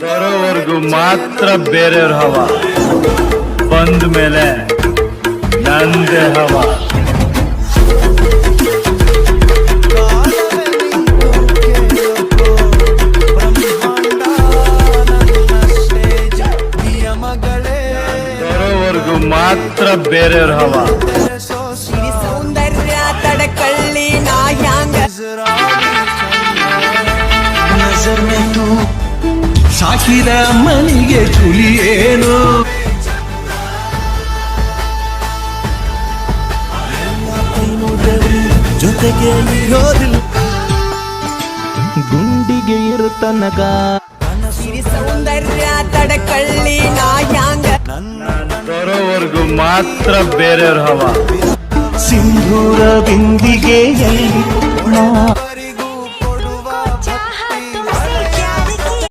ಬರೋವರೆಗೂ ಮಾತ್ರ ಬೇರೆಯವ್ರ ಹವ, ಬಂದ ಮೇಲೆ ನಂದೇ ಹವ. ಬರೋವರೆಗೂ ಮಾತ್ರ ಬೇರೆಯವ್ರ ಹವ. ಸೌಂದರ್ಯ ತಡಕಳ್ಳಿ ನಾ ಹ್ಯಾಂಗ ಸಾಕಿದ ಮನಿಗೆ ಚುಲಿಯೇನು ಜೊತೆಗೆ ಇರೋದಿಲ್ಲ ಗುಂಡಿಗೆ ಇರುತ್ತನಕ ಸಿರಿ ಸೌಂದರ್ಯ ತಡಕಳ್ಳಿ ನಾ ಹ್ಯಾಂಗ ಬರೋವರೆಗೂ ಮಾತ್ರ ಬೇರೆಯವ್ರ ಹವ. ಸಿಂಧೂರ ಬಿಂದಿಗೆಯಲ್ಲಿ